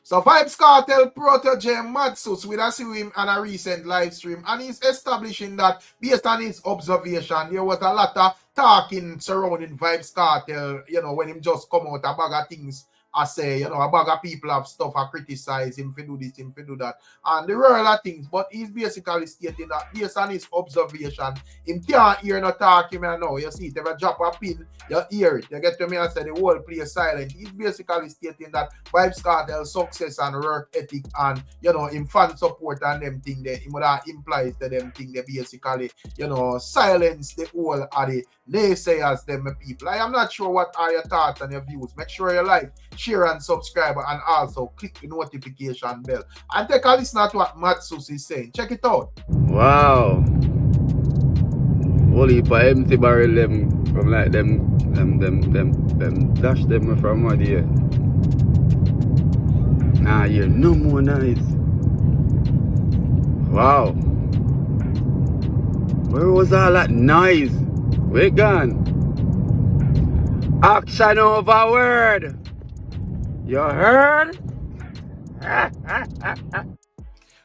So Vybz Kartel protege SUSS, we have seen him on a recent live stream, and he's establishing that based on his observation, there was a lot of talking surrounding Vybz Kartel, when him just come out a bag of things. I say, a bag of people have stuff I criticize him for do this, him for do that. And there were a lot of things, but he's basically stating that based on his observation, him can't hear no talking now. You see, if you drop a pin, you hear it. You get to me and say the whole place silent. He's basically stating that Vybz Kartel success and work ethic and, him fan support and them thing there, him would have implies that them thing they basically, silence the whole of the naysayers, them people. I am not sure what are your thoughts and your views. Make sure you like, share and subscribe, and also click the notification bell and take a listen to what SUSS is saying. Check it out. Wow. Only for empty barrel them from like them dash them from what here. Nah, hear no more noise. Wow. Where was all that noise? Where gone? Action over word. You heard?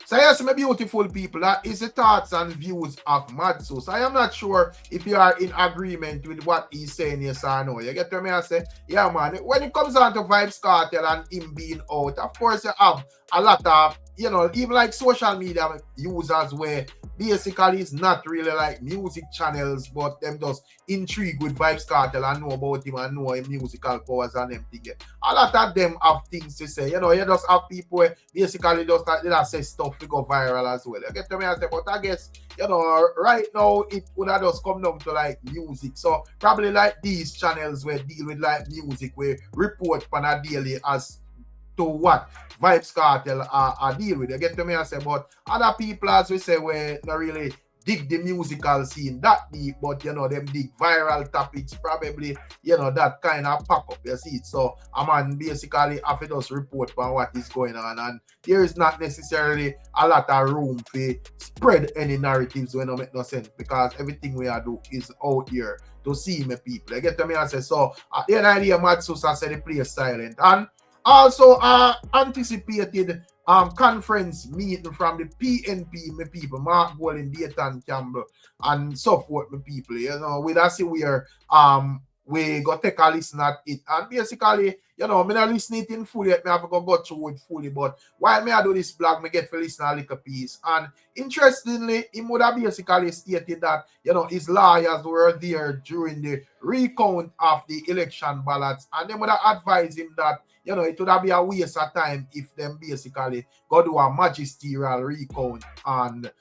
So yes, my beautiful people, that is the thoughts and views of SUSS. I am not sure if you are in agreement with what he's saying, yes or no. You get to me and say, yeah man, when it comes down to Vybz Kartel and him being out, of course you have a lot of, even like social media users where basically it's not really like music channels, but them just intrigued with Vybz Kartel and know about him and know his musical powers and them things. A lot of them have things to say. You just have people where basically just say stuff to go viral as well. You get to me and say, but I guess, right now it would have just come down to like music. So probably like these channels where deal with like music, where report on a daily as to what Vybz Kartel are deal with. You get to me and say, but other people, as we say, were not really dig the musical scene that deep, but them dig viral topics, probably, that kind of pack up, you see it. So a man basically have to just report on what is going on, and there is not necessarily a lot of room to spread any narratives when it make no sense, because everything we are do is out here to see me people. You get to me and say, so at the end of the day, SUSS has said the place silent. And also anticipated conference meeting from the PNP, my people, Mark Golden, Dayton Campbell, and so forth, my people. We that's where we go take a listen at it. And basically, me not listen it in full yet, me have to go through it fully. But while me I do this blog, me get to listen a little piece. And interestingly, he would have basically stated that, his lawyers were there during the recount of the election ballots, and they would have advised him that it would be a waste of time if them basically go do a magisterial recount and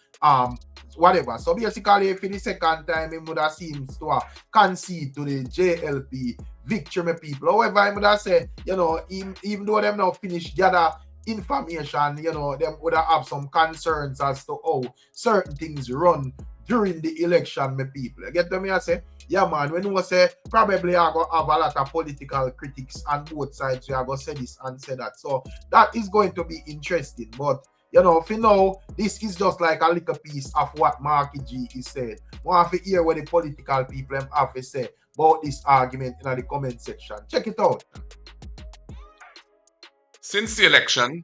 whatever. So basically, for the second time, he would have seems to concede to the JLP victory, my people. However, he would have said, even though them now finished gather information, them would have some concerns as to how certain things run during the election, my people. You get to me, I say, yeah man, when we say probably I go have a lot of political critics on both sides, we are going to say this and say that. So that is going to be interesting. But for now, this is just like a little piece of what Marky G is saying. We have to hear what the political people have to say about this argument in the comment section. Check it out. Since the election,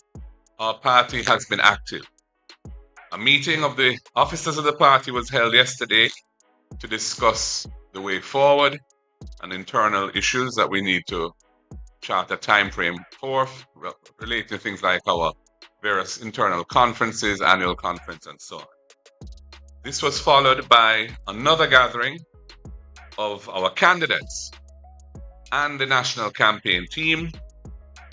our party has been active. A meeting of the officers of the party was held yesterday to discuss the way forward and internal issues that we need to chart a time frame for, related to things like our various internal conferences, annual conference, and so on. This was followed by another gathering of our candidates and the national campaign team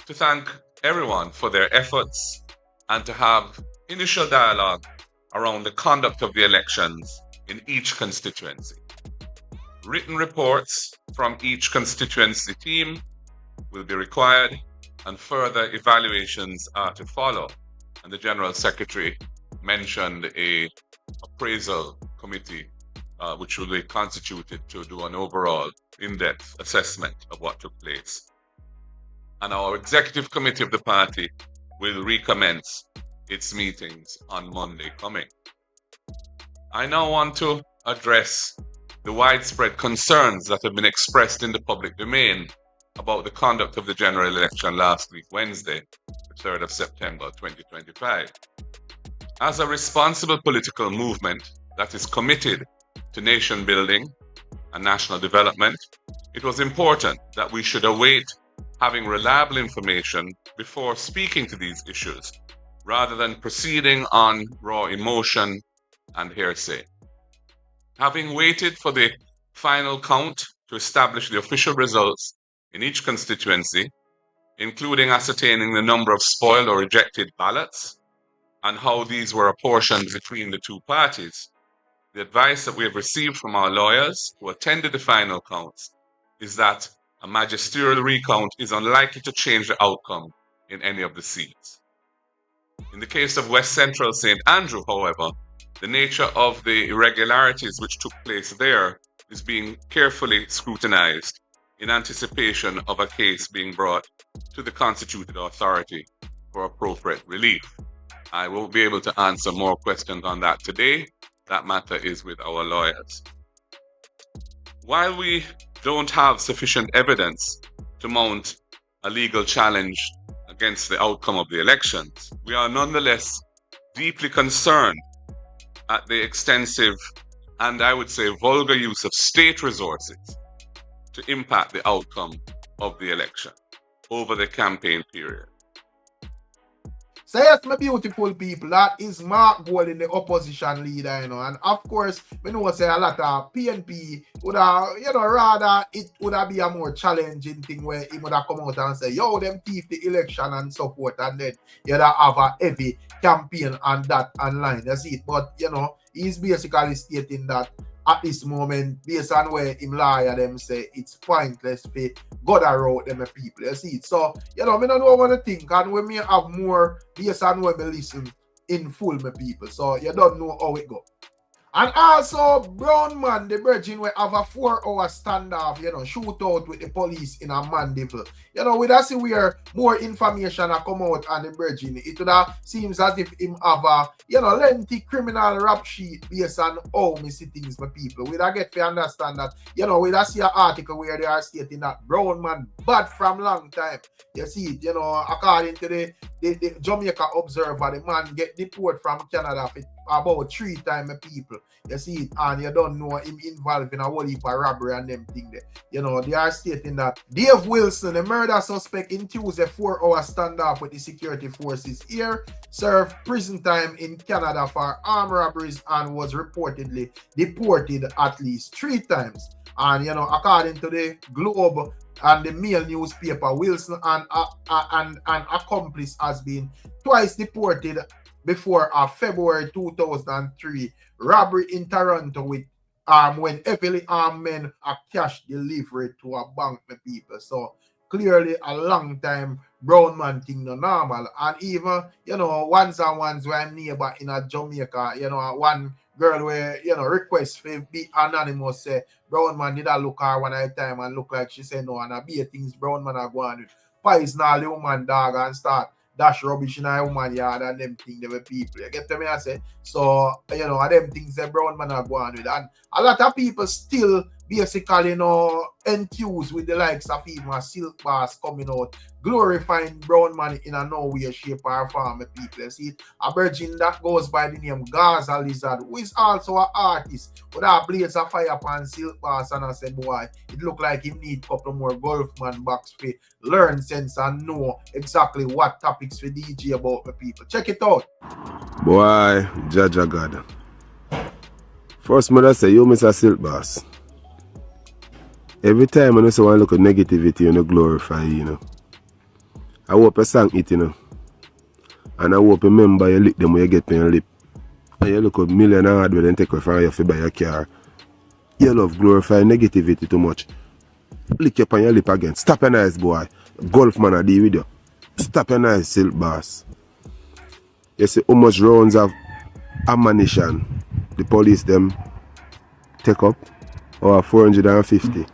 to thank everyone for their efforts and to have initial dialogue around the conduct of the elections in each constituency. Written reports from each constituency team will be required, and further evaluations are to follow. And the General Secretary mentioned an appraisal committee which will be constituted to do an overall in-depth assessment of what took place. And our executive committee of the party will recommence its meetings on Monday coming. I now want to address the widespread concerns that have been expressed in the public domain about the conduct of the general election last week, Wednesday, the 3rd of September 2025. As a responsible political movement that is committed to nation building and national development, it was important that we should await having reliable information before speaking to these issues, rather than proceeding on raw emotion and hearsay. Having waited for the final count to establish the official results in each constituency, including ascertaining the number of spoiled or rejected ballots and how these were apportioned between the two parties, the advice that we have received from our lawyers who attended the final counts is that a magisterial recount is unlikely to change the outcome in any of the seats. In the case of West Central St. Andrew, however, the nature of the irregularities which took place there is being carefully scrutinized in anticipation of a case being brought to the constituted authority for appropriate relief. I won't be able to answer more questions on that today. That matter is with our lawyers. While we don't have sufficient evidence to mount a legal challenge against the outcome of the elections, we are nonetheless deeply concerned at the extensive and I would say vulgar use of state resources to impact the outcome of the election over the campaign period. So yes, my beautiful people, that is Mark Golding, the opposition leader, you know, and of course, we know say a lot of PNP would have, you know, rather it would have be a more challenging thing where he would have come out and say, yo, them thief the election and so forth, and then you'd have a heavy campaign on that online, you see it, but, you know, he's basically stating that at this moment, based on where him lawyer them say it's pointless to go that route them people. You see it. So, you know, I don't know what to think, and we may have more based on where we listen in full, my people. So you don't know how it go. And also, Brown Man, the virgin, will have a 4-hour standoff, you know, shootout with the police in a Mandeville. You know, we see where more information have come out on the virgin. It would have seems as if him have a, you know, lengthy criminal rap sheet based on how me see things, my people. We get to understand that, you know, we see an article where they are stating that Brown Man bad from long time. You see it, you know, according to the Jamaica Observer, the man get deported from Canada for about 3 times, people. You see it, and you don't know him involved in a whole heap of robbery and them thing there. You know, they are stating that Dave Wilson, the murder suspect in Tuesday 4-hour standoff with the security forces here, served prison time in Canada for armed robberies and was reportedly deported at least 3 times. And, you know, according to the Globe and the Mail newspaper, Wilson and an accomplice has been twice deported before a February 2003 robbery in Toronto with when heavily armed men are cash delivered to a bank, the people. So clearly a long time Brown Man thing no normal. And even, you know, once where I'm neighbor in a Jamaica, you know, one girl where, you know, request for be anonymous say Brown Man did a look her one at a time and look like she said no, and a be things Brown Man are going with poison all the woman dog and start dash rubbish in a woman yard and them things they were people. You get to me I say? So, you know, them things that Brown Man are going with. And a lot of people still basically, you know, enthused with the likes of even a Silk Boss coming out, glorifying Brown Man in a no way, shape, or form. People, you see, a virgin that goes by the name Gaza Lizard, who is also an artist, with a blaze of fire upon Silk Boss, and I said, boy, it look like he need a couple more Golfman box to learn sense and know exactly what topics for DJ about the people. Check it out. Boy, Jaja God. First, mother say, you Mr. Silk Boss. Every time I say one look at negativity, you know, glorify, you know. I hope a song it, you know. And I hope you remember you lick them when you get to your lip. And you look at million hard when you take away from you to buy your car. You love glorify negativity too much. Lick up on your lip again. Stop your nice boy. Golfman I deal with you. Stop your nice Silk Boss. You see how much rounds of ammunition the police them take up? Or 450.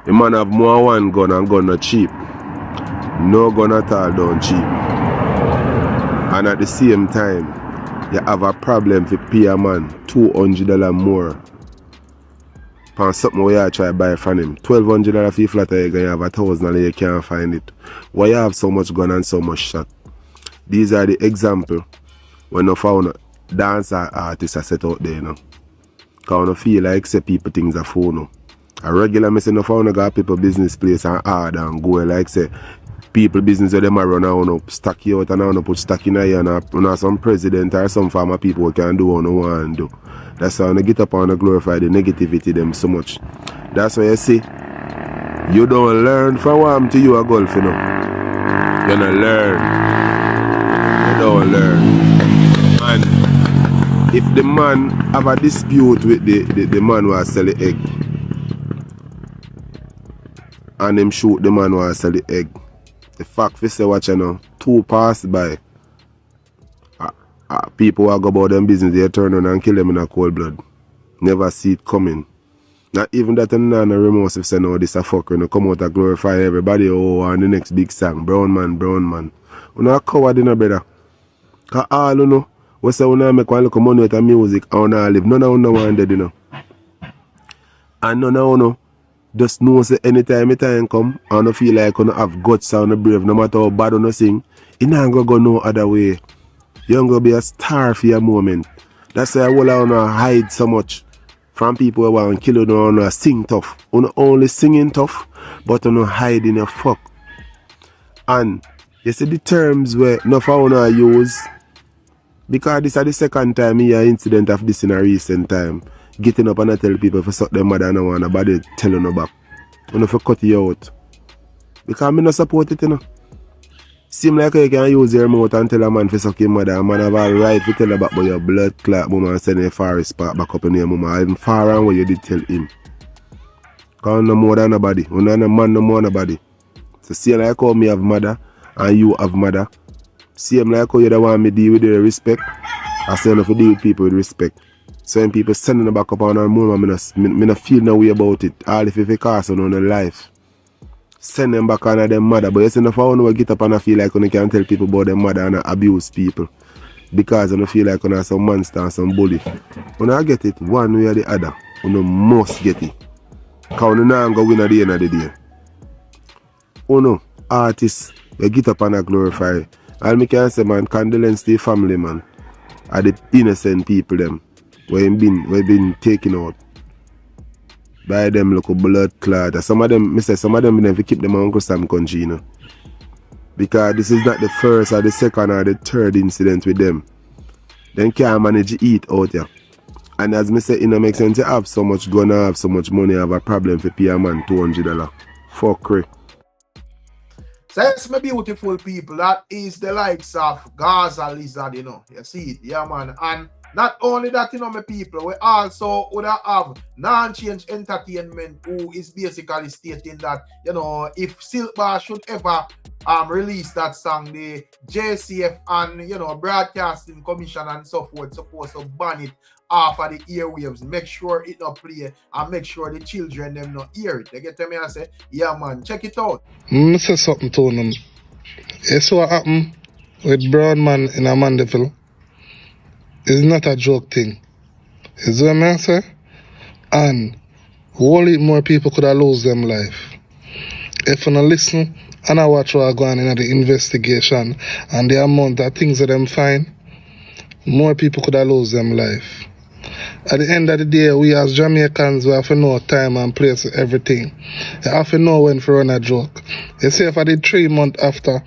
The man have more one gun and gun not cheap. No gun at all don't cheap. And at the same time, you have a problem to pay a man $200 more on something where you try to buy from him. $1,200 for flat egg and you have $1,000 you can't find it. Why you have so much gun and so much shot? These are the example when you found dancer artists are set out there, you know. Because you feel like say people things are phone. No. A regular me say no found got people business place and hard and go like say people business where them a run out stack you out and put stack in here and some president or some farmer people can do what you want to do. That's why I get up and glorify the negativity them so much. That's why you see you don't learn from what I'm to you a golf, you know. You don't learn. You don't learn. And if the man have a dispute with the man who sell the egg and him shoot the man who sell the egg, the fact we say watch you know, 2 pass by. People who go about them business, they turn around and kill them in a cold blood. Never see it coming. Not even that and no remorse if say no this a fucker and come out and glorify everybody and the next big song. Brown man. You know a coward in a brother. Cause all you know, we say we make one little money with the music and we live. None of you want dead, you know. And none of you just know say anytime the time come and you feel like you have guts and brave, no matter how bad you sing, you not gonna go no other way. You're gonna be a star for your moment. That's why I will not hide so much from people who want to kill you and sing tough. You not only singing tough, but you not hiding your fuck. And you see the terms where no for use, because this is the second time I hear an incident of this in a recent time. Getting up and I tell people if I suck their mother and I want nobody telling no back. You know, if I cut you out. Because I not support it, you know. Seem like you can use your mouth and tell a man to suck your mother. A man have a right to tell about your blood clot mama and send a forest part back up in your mama. Even far on what you did tell him. Because no more than nobody. You know, no man no more than nobody. So see like how me have mother and you have mother. Same like how you don't want me deal with the respect. I say enough to deal with people with respect. So when people sending back up on our mama, I don't feel no way about it. All if it costs on their life. Send them back on their mother. But you see, if I want to get up and I feel like you can tell people about their mother and abuse people. Because I feel like you some monster and some bully. When I get it one way or the other, you must get it. Because you not going to win at the end of the day. You know, artists, they get up and I glorify. All I can say, man, condolence to the family, man. Are the innocent people, them. Where been taken out. By them local blood clot. Some of them never keep them on Uncle Sam country, you know. Because this is not the first or the second or the third incident with them. They can't manage to eat out here. And as me say, it makes sense to have so much gun, have so much money, have a problem for pay a man $200. Fuckery. So yes, my beautiful people, that is the likes of Gaza Lizard, you know. You see it, yeah man. And not only that, you know, my people, we also would have Non-Change Entertainment, who is basically stating that, you know, if Silk Bar should ever release that song, the JCF and, you know, Broadcasting Commission and so forth supposed to ban it off of the airwaves. Make sure it not play and make sure the children them not hear it. They get to me and say, yeah man, check it out. I say something to them. It's what happened with Brown Man in Amandeville. It's not a joke thing. Is what I say? And whole heap more people could have lost them life. If you don't listen and I watch what going on in the investigation and the amount of things that them find, more people could have lost them life. At the end of the day, we as Jamaicans, we have to know time and place for everything. You have to know when to run a joke. You see, if I did 3 months after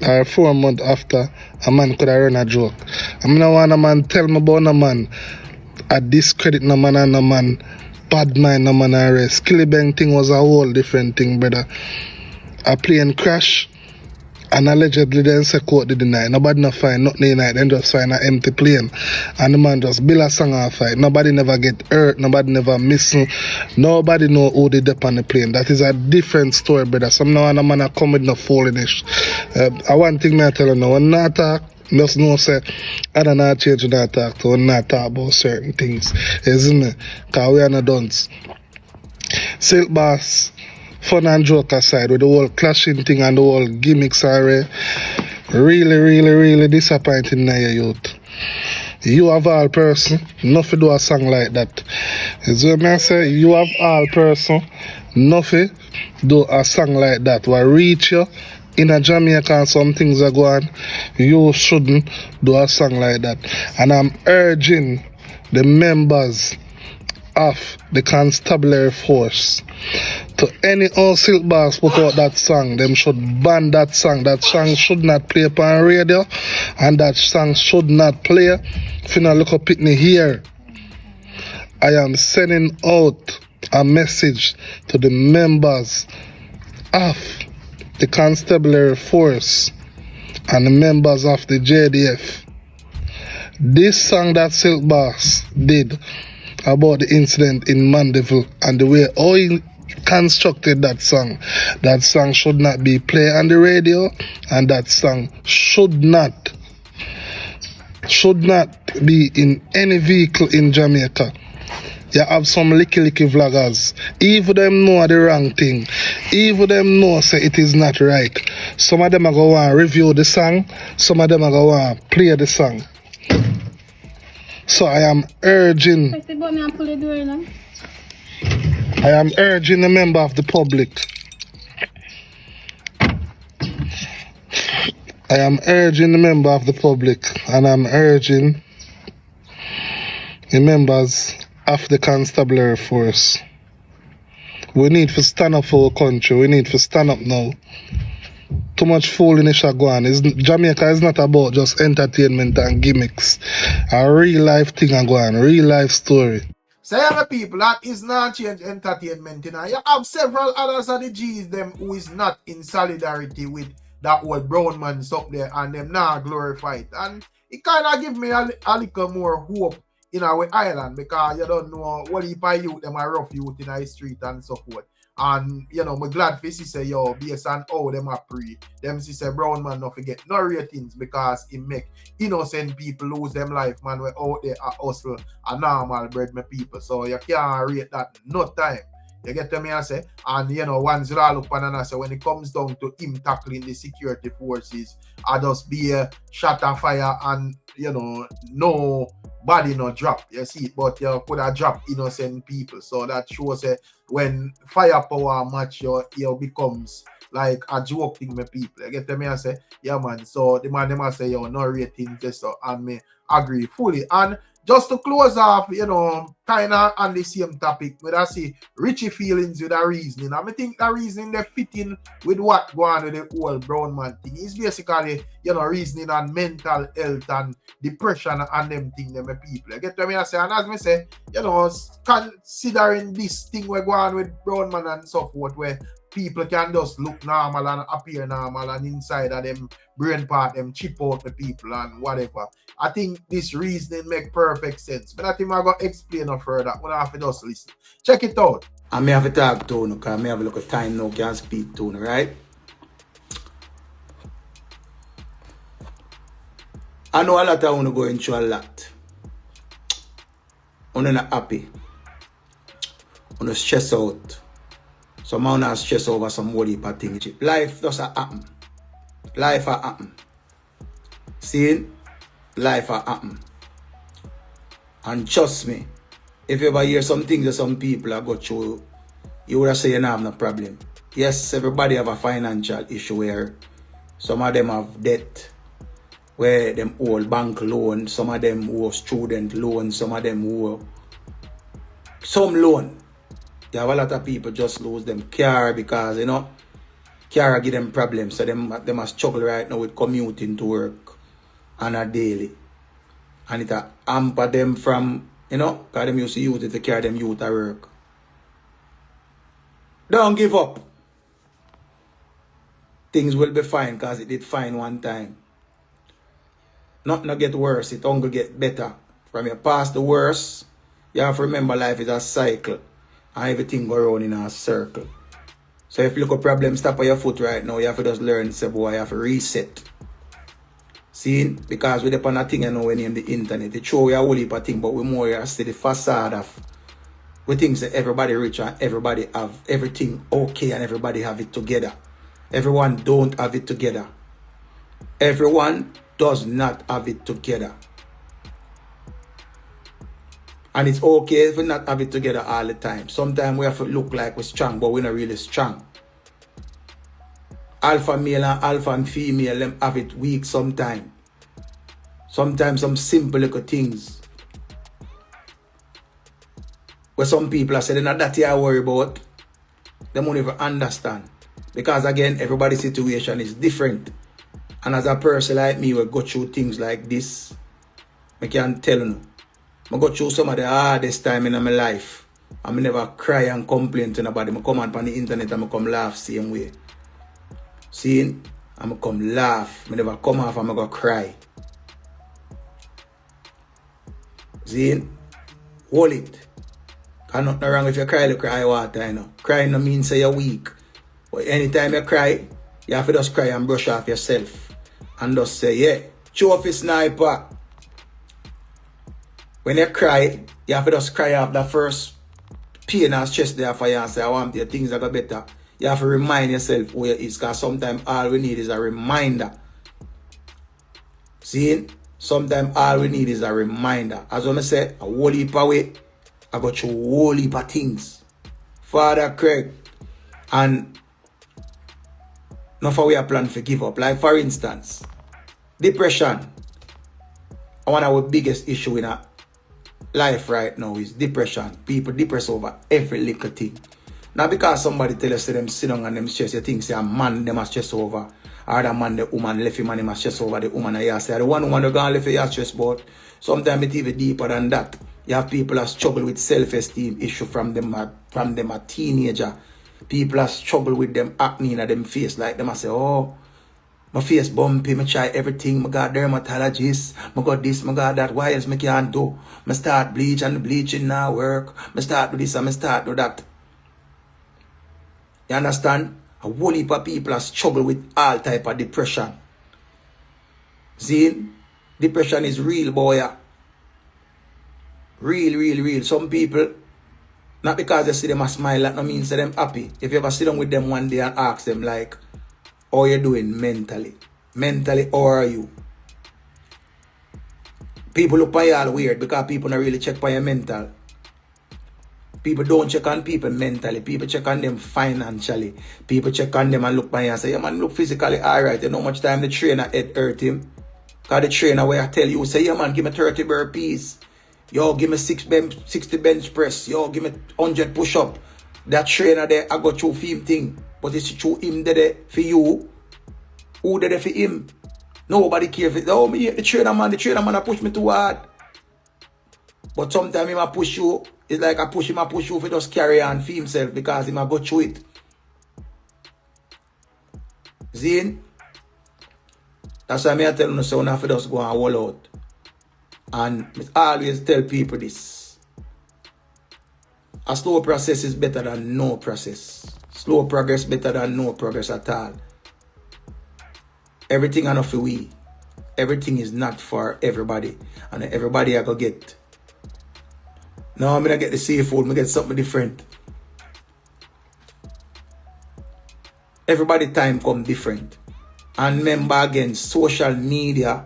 or 4 months after, a man could have run a joke. I mean, I want a man tell me about a man, I discredit no man and no man, bad mind no man arrest. Skillibeng thing was a whole different thing, brother. A plane crash, and allegedly then say court did deny. Nobody not find nothing in it, then just find an empty plane. And the man just build a song and fight. Nobody never get hurt, nobody never missing. Nobody know who did up on the plane. That is a different story, brother. Some now and a man a come with no foolishness. One thing I tell you now, when I talk, just know say I don't know change when I talk to when I talk about certain things. Isn't it? Because we are not done. Silk Boss, fun and joke aside, with the whole clashing thing and the whole gimmicks are really disappointing in your youth. You of all person, not to do a song like that. It's what I say, you have all person, nothing, do a song like that, will reach you in a Jamaica and some things are going, you shouldn't do a song like that. And I'm urging the members of the constabulary force to any all silk boss put out that song, them should ban that song. That song should not play upon radio, and that song should not play if you not look up Pitney here. I am sending out a message to the members of the constabulary force and the members of the JDF. This song that Silk Boss did about the incident in Mandeville and the way how he constructed that song should not be played on the radio, and that song should not be in any vehicle in Jamaica. You have some licky vloggers, even them know the wrong thing, even them know say it is not right. Some of them are going to review the song, some of them are going to play the song. So I am urging the member of the public. I am urging the member of the public, and I'm urging the members of the constabulary force. We need to stand up for our country. We need to stand up now. Too much foolishness are going. Jamaica is not about just entertainment and gimmicks. A real life thing are going, real life story. So other people, that is not change entertainment. You know? You have several others of the G's them who is not in solidarity with that old brown man's up there and them now glorify it. And it kind of give me a little more hope in our island, because you don't know what if I youth them are rough youth in the street and so forth. And you know, I'm glad for say yo, based on how them are pre, them say brown man not forget no ratings because it make innocent people lose them life, man. We're out there at hustle a normal bread my people. So you can't rate that no time. You get to me I say? And you know, once you look on and I say when it comes down to him tackling the security forces, I just be a shot and fire and you know, no body no drop, you see, but you could have dropped innocent people. So that shows when firepower match you becomes like a joke thing with people. You get to me I say? Yeah man. So the man them I say yo, no rating this so, and me agree fully. And just to close off, you know, kind of on the same topic, when I see Richie feelings with a reasoning. I think the reasoning they fit in with what go on with the whole brown man thing. It's basically, you know, reasoning on mental health and depression and them thing, them people. You get what I say? And as me say, you know, considering this thing we go on with brown man and so forth, where people can just look normal and appear normal, and inside of them brain part, them chip out the people and whatever. I think this reasoning make perfect sense. But I think I'm going to explain no further. We'll have to just listen. Check it out. I may have to talk to you, because I may have a look at time now, can speak to you, right? I know a lot of you going through a lot. You're not happy. You're stressed out. Some of you stress over some worry about things. Life doesn't happen. Life will happen. See? Life will happen. And trust me, if you ever hear some things that some people are go through, you would say you don't have no problem. Yes, everybody have a financial issue where some of them have debt, where them owe bank loan, some of them owe student loan, some of them owe some loan. You have a lot of people just lose them car because, you know, car give them problems. So they must struggle right now with commuting to work on a daily. And it hamper them from, you know, because them used to use it to carry them youth at work. Don't give up. Things will be fine because it did fine one time. Nothing get worse, it only get better. From your past the worst, you have to remember life is a cycle. And everything go around in a circle. So if you look at problems stop on your foot right now, you have to just learn, say, boy, you have to reset. See? Because we're upon a thing, you know, when you're in the internet, it show you a whole heap of things, but we're more see the facade of we think that everybody rich and everybody have everything okay and everybody have it together. Everyone don't have it together. Everyone does not have it together. And it's okay if we not have it together all the time. Sometimes we have to look like we're strong, but we're not really strong. Alpha male and alpha female, them have it weak sometimes. Sometimes some simple little things where some people are saying that I worry about, they won't even understand. Because again, everybody's situation is different. And as a person like me, we go through things like this, I can tell you, I go through some of the hardest time in my life. I never cry and complain to nobody. I come on the internet and I come laugh same way. See, I'm come laugh. I never come off and I go cry. See, hold it. Cause nothing wrong if you cry, you cry water, you know. Crying no means say you're weak. But anytime you cry, you have to just cry and brush off yourself. And just say, yeah, show off your sniper. When you cry, you have to just cry off the first pain and stress there for you and say, I want your things are go better. You have to remind yourself where it is, because sometimes all we need is a reminder. See? Sometimes all we need is a reminder. As I say, a whole heap away, I got you a whole heap of things. Father Craig, and not for we are plan to give up. Like for instance, depression. One of our biggest issue in our life right now is depression. People depress over every little thing. Not because somebody tell us them sit down and them stress, you think say a man them a stress over. Or the man, the woman left him and him a stress over the woman. And you say the one woman the gone left you stress about. Sometimes it's even deeper than that. You have people that struggle with self-esteem issue from them a teenager. People that struggle with them acne in them face. Like them I say, oh, my face bumpy, I try everything, I got dermatologist, I got this, I got that, why else I can't do? I start bleach and the bleaching now work. I start do this and I start do that. You understand? A whole heap of people struggle with all type of depression. See? Depression is real, boy. Real. Some people, not because they see them a smile, that no means that them happy. If you ever sit down with them one day and ask them like, how you doing mentally? Mentally, how are you? People look at you all weird because people don't really check for your mental. People don't check on people mentally. People check on them financially. People check on them and look by you and say, yeah man, look physically alright. You know how much time the trainer head hurt him? Because the trainer where I tell you, say, yeah man, give me 30 burpees. Yo, give me 60 bench press. Yo, give me 100 push-up. That trainer there, I got through him thing. But it's through him there for you. Who there for him? Nobody cares. Oh, me, the trainer man I push me too hard. But sometimes he might push you. It's like I push you for just carry on for himself because he might go through it. See? That's why I tell you so now for just go and hold out. And I always tell people this. A slow process is better than no process. Slow progress better than no progress at all. Everything enough for we. Everything is not for everybody. And everybody I go get. No, I'm gonna get the seafood, I get something different. Everybody time come different. And remember again, social media,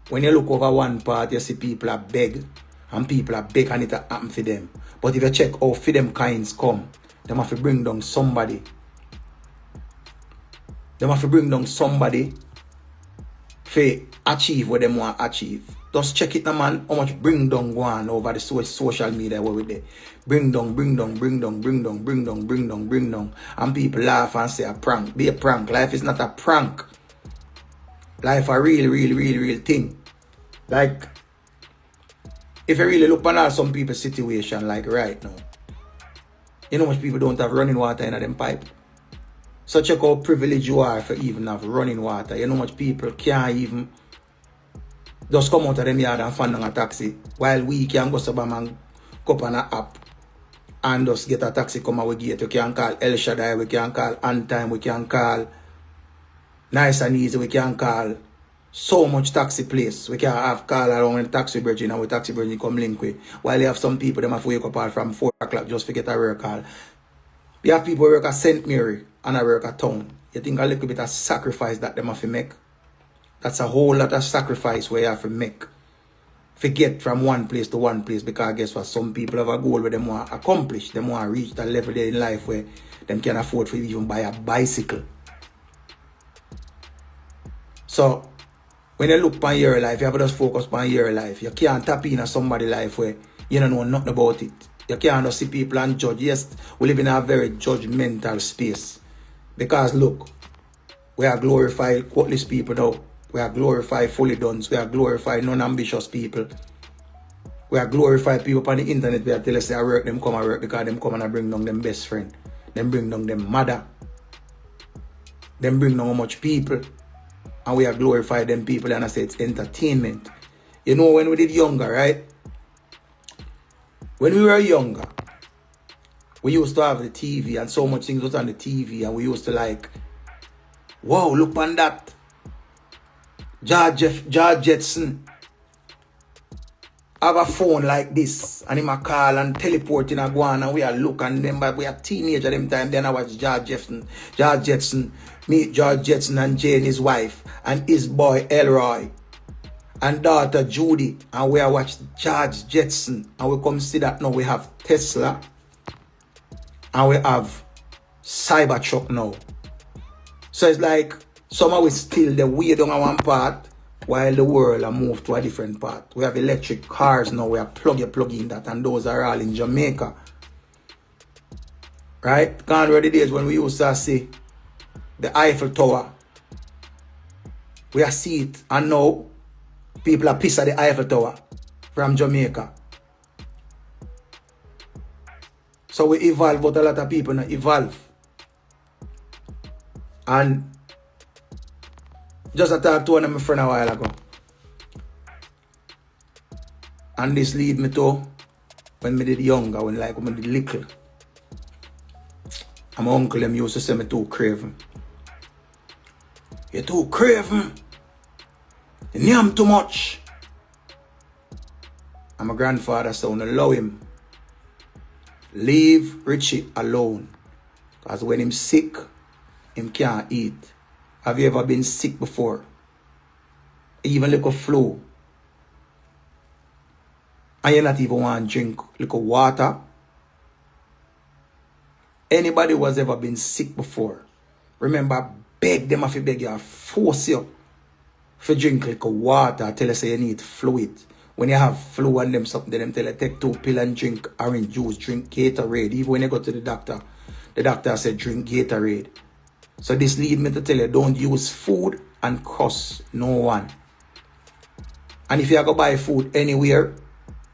when you look over one part, you see people are beg. And people are beg and it happen for them. But if you check how for them kinds come, they have to bring down somebody. They have to bring down somebody to achieve what they want to achieve. Just check it now, man, how much bring down go on over the social media where we there. Bring down. And people laugh and say a prank. Be a prank. Life is not a prank. Life a real thing. Like, if you really look at some people's situation, like right now, you know much people don't have running water in them pipe. So check how privileged you are for even have running water. You know much people can't even just come out of them yard and find a taxi, while we can go to and go on an app and just get a taxi come our gate. We can call El Shaddai, we can call On Time, we can call Nice and Easy, we can call so much taxi place. We can have call around the taxi bridge and our taxi bridge come link with. While you have some people them have to wake up all from 4 o'clock just to get a work call. You have people work at St. Mary and I work at town. You think a little bit of sacrifice that them have to make? That's a whole lot of sacrifice where you have to make. get from one place to one place, because guess what? Some people have a goal where they want to accomplish, they want to reach that level there in life where they can afford to even buy a bicycle. So when you look on your life, you have to just focus on your life. You can't tap in somebody's life where you don't know nothing about it. You can't just see people and judge. Yes, we live in a very judgmental space. Because look, we are glorified quoteless people now. We are glorified fully done. We are glorified non-ambitious people. We are glorified people on the internet. We are tell us they work, them come and work because them come and bring down them best friend. Them bring down them mother. Them bring down how much people. And we are glorified them people, and I say it's entertainment. You know, when we did younger, right? When we were younger, we used to have the TV and so much things was on the TV, and we used to like, wow, look on that. George Jetson have a phone like this, and him a call and teleport in a go on, and we are look and them, but we are teenager them time. Then I watch George Jetson, meet George Jetson and Jane, his wife, and his boy Elroy, and daughter Judy, and we are watch George Jetson, and we come see that now we have Tesla, and we have Cybertruck now. So it's like somehow we still the way down on one part, while the world are moved to a different part. We have electric cars now, we are plug in that, and those are all in Jamaica. Right? Gone were the days when we used to see the Eiffel Tower. We are see it, and now people are pissed at the Eiffel Tower from Jamaica. So we evolve, but a lot of people not evolve. And just I talked to one of my friends a while ago. And this lead me to when me did younger, when I did little. And my uncle them used to say me too craven. You're too craven. You yam too much. And my grandfather said, don't allow him. Leave Richie alone. Because when him sick, him can't eat. Have you ever been sick before? Even like a flu. And you not even want to drink like a water? Anybody who has ever been sick before, remember, beg them if you beg you, force you to drink like a water, tell us you need fluid. When you have flu and them something, them tell you take 2 pills and drink orange juice, drink Gatorade. Even when you go to the doctor said drink Gatorade. So this lead me to tell you, don't use food and curse no one. And if you go buy food anywhere,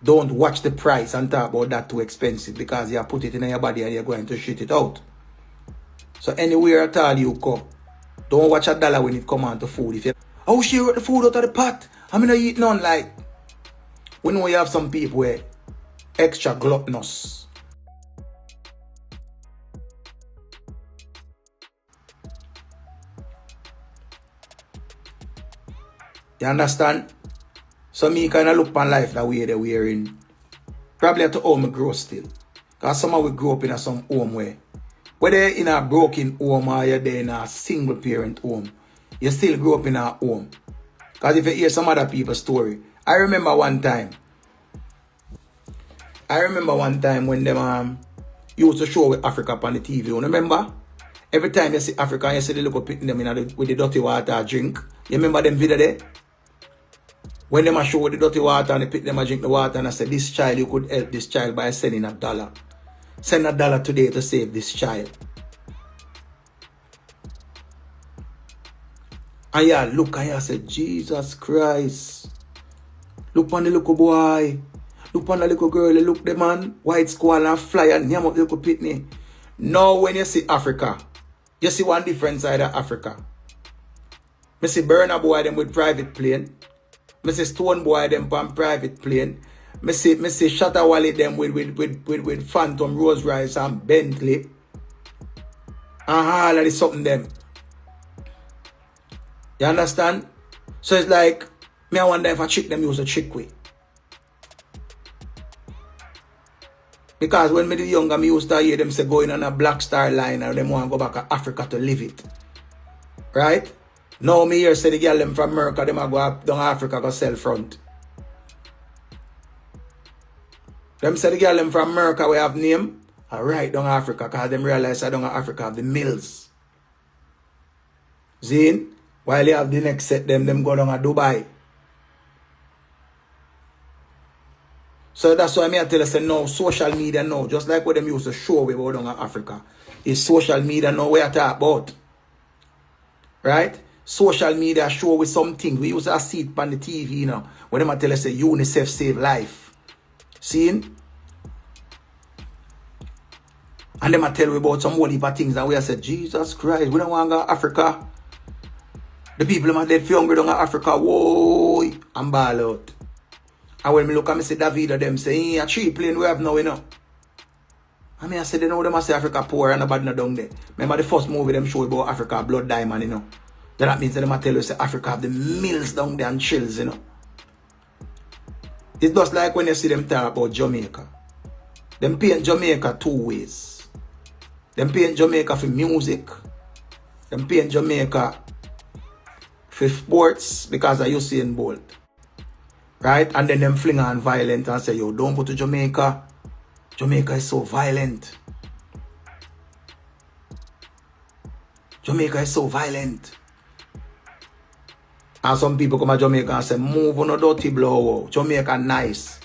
don't watch the price and talk about that too expensive, because you put it in your body and you're going to shit it out. So anywhere at all you go, don't watch $1 when it come on to food. If you, oh, she wrote the food out of the pot, I'm gonna eat none. Like, we know you have some people where extra gluttonous. You understand? So me kind of look upon life that way that we're in. Probably at the home I grow still. Because some of we grew up in some home where, whether in a broken home or you're there in a single parent home, you still grew up in a home. Because if you hear some other people's story, I remember one time when them used to show with Africa on the TV. You remember? Every time you see Africa, you see the little picking them in with the dirty water drink. You remember them video there? When them show the dirty water and they pick them and drink the water, and I said, this child, you could help this child by sending $1. Send $1 today to save this child. And yeah, look and you say, Jesus Christ. Look on the little boy. Look on the little girl. Look the man, white squall and fly and name up the little pitney. Now when you see Africa, you see one different side of Africa. I see Burner boy them with private plane. I see Stone boy them on private plane. I see Shatter Wally them with Phantom, Rolls Royce and Bentley. And all of this something them. You understand? So it's like, me I wonder if a trick them use a trick way. Because when me the younger, me used to hear them say going on a Black Star line and them want to go back to Africa to live it. Right? Now me here say the girl them from America, them a go up down Africa go sell front. Them say the girl them from America we have name, right down Africa, because them realize I down Africa have the mills. Zine, while you have the next set them go down to Dubai. So that's why I tell you, say no, social media now, just like what them used to show we about down Africa. It's social media now we are talking about. Right? Social media show with something. We used to see it on the TV, you know. When them tell us say UNICEF save life. Seeing? And them tell we about some whole heap of things and we say, Jesus Christ, we don't want to go to Africa. The people are dead for hungry down in Africa. Whoa, I'm ball out. And when me look at me say David them say, a cheap plane we have now, you know. I mean, I said, they know them say Africa poor and nobody no down there. Remember the first movie them show about Africa, Blood Diamond, you know. Then that means that them tell you say Africa have the mills down there and chills, you know. It's just like when you see them talk about Jamaica. Them paint Jamaica two ways. Them paint Jamaica for music. Them paint Jamaica for sports because of Usain Bolt. Right? And then them fling on violent and say, yo, don't go to Jamaica. Jamaica is so violent. Jamaica is so violent. And some people come to Jamaica and say, move on a dirty blow. Jamaica nice.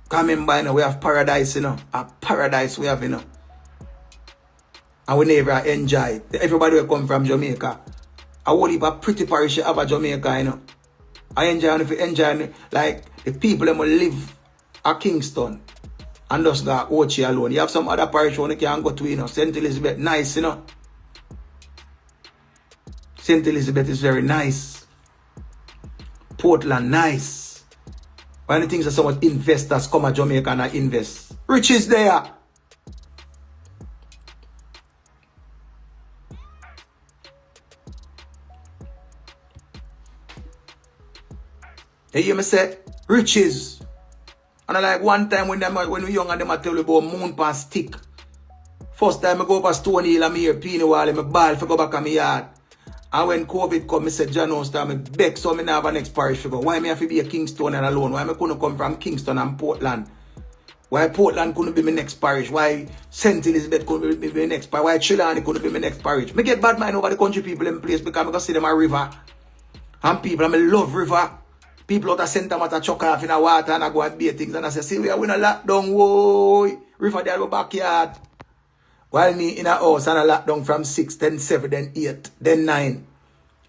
Come in by now, we have paradise, you know. A paradise we have, you know. And we never enjoy. Everybody will come from Jamaica. I won't leave a pretty parish of Jamaica, you know. I enjoy, and if you enjoy, like, the people that will live at Kingston and just got Ochi alone. You have some other parish one you can go to, you know. St. Elizabeth, nice, you know. St. Elizabeth is very nice. Portland, nice. One of the things that so much investors come to Jamaica and invest. Riches there. You hear me say? Riches. And I like one time when we young and them I tell you about moon pan stick. First time I go up a Stone Hill and I hear Peony Wall and I ball for go back on my yard. And when COVID come, I said, John start me beg so I have a next parish to go. Why me have to be a Kingston and alone? Why I couldn't come from Kingston and Portland? Why Portland couldn't be my next parish? Why St. Elizabeth couldn't be my next parish? Why Trelawney couldn't be my next parish? I get bad mind over the country people in place because I go see them a river. And people, I love river. People out of center matter chuck off in the water and I go and beat things and I say, see, we are in a lockdown, whoa, river there go backyard. While me in a house and a lockdown from 6, then 7, then 8, then 9.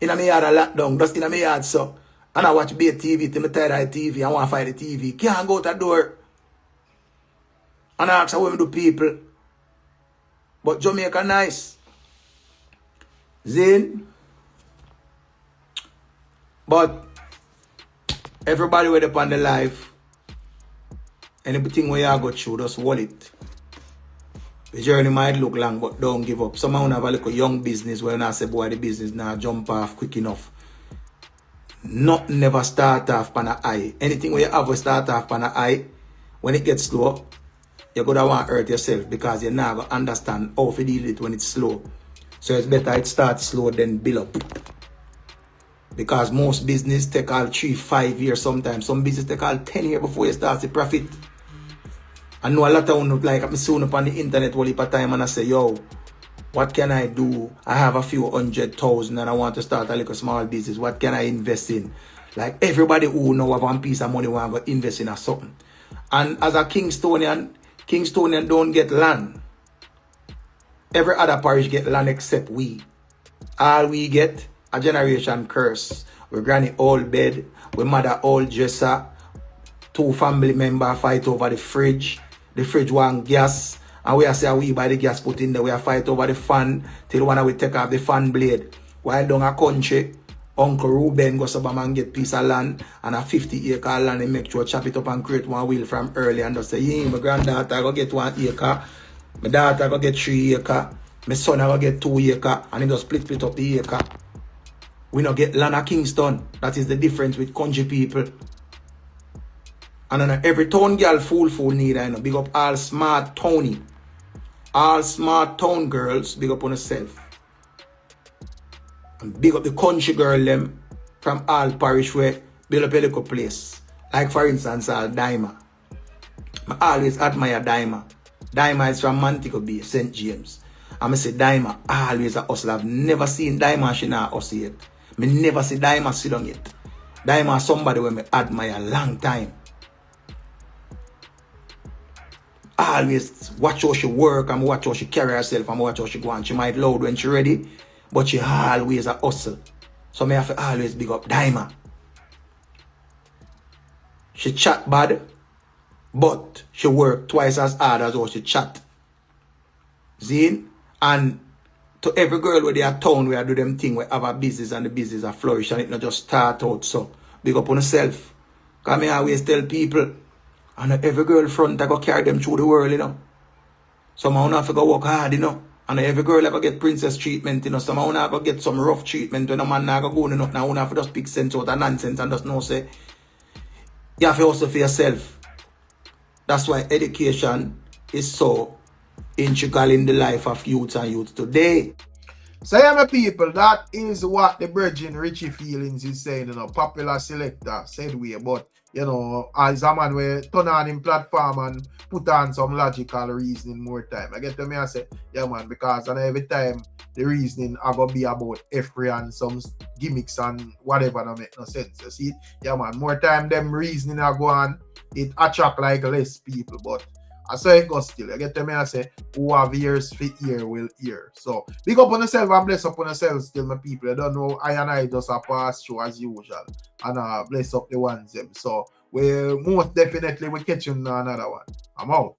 In a me yard a lockdown, just in a me yard so. And I watch beat TV till me tired of TV, I want to find the TV. Can't go to the door. And I ask how we do people. But Jamaica nice. Zin. But everybody with upon the life, anything where you go through, just hold it. The journey might look long, but don't give up. Someone have a little young business where I say, boy, the business now jump off quick enough. Nothing never start off on a high. Anything where you have to start off on a high, when it gets slow, you're going to want to hurt yourself because you're not going to understand how to deal with it when it's slow. So it's better it starts slow than build up. Because most business take all 3-5 years sometimes. Some business take all 10 years before you start to profit. I know a lot of them like I'm soon up on the internet all the time and I say, yo, what can I do? I have a few 100,000 and I want to start a little small business. What can I invest in? Like everybody who know have one piece of money want to invest in something. And as a Kingstonian don't get land. Every other parish get land except we. All we get a generation curse. We granny old bed, we mother old dresser, 2 family members fight over the fridge want gas, and we say we buy the gas put in there, we fight over the fan till one we take off the fan blade. While down a country, Uncle Ruben goes up and get piece of land and a 50-acre land and make sure chop it up and create one wheel from early and just say, yeah, my granddaughter go get 1 acre, my daughter go get 3 acre, my son go get 2 acre, and he just split up the acre. We not get land at Kingston. That is the difference with country people. And then every town girl fool need, I know. Big up all smart towny. All smart town girls, big up on yourself. And big up the country girl them from all parish where build up a little place. Like for instance, Daima. I always admire Daima. Daima is from Montego Bay, St. James. And I say Daima always a hustle. I've never seen Daima she not hustle yet. Me never see Daima sit down yet. Daima is somebody where me admire a long time. I always watch how she work and watch how she carry herself and watch how she go on. She might loud when she ready, but she always a hustle. So me have to always big up Daima. She chat bad, but she work twice as hard as how she chat. Zine? And to every girl where they are town where I do them thing where have a business and the business are flourish and it not just start out. So big up on yourself. Cause me always tell people, and every girl front I go carry them through the world, you know. Some of them have to go work hard, you know. And every girl ever get princess treatment, you know. Some of them have to get some rough treatment when a man not go, you know. Now you have to just pick sense out of nonsense and just know say you have to hustle for yourself. That's why education is so integral in the life of youths and youths today. So yeah, my people, that is what the Virgin Richie Feelings is saying, you know, popular selector said we, but you know, as a man we turn on him platform and put on some logical reasoning more time. I get to me and say, yeah man, because and every time the reasoning are gonna be about F-free and some gimmicks and whatever don't make no sense. You see, yeah man, more time them reasoning are go on, it attract like less people, but I say it goes still. I get to me and say, who have ears fit ear will hear. So, big up on yourself and bless up on yourself still, my people. I don't know, I and I just a pass through as usual. And bless up the ones them. So, we most definitely we catch you on another one. I'm out.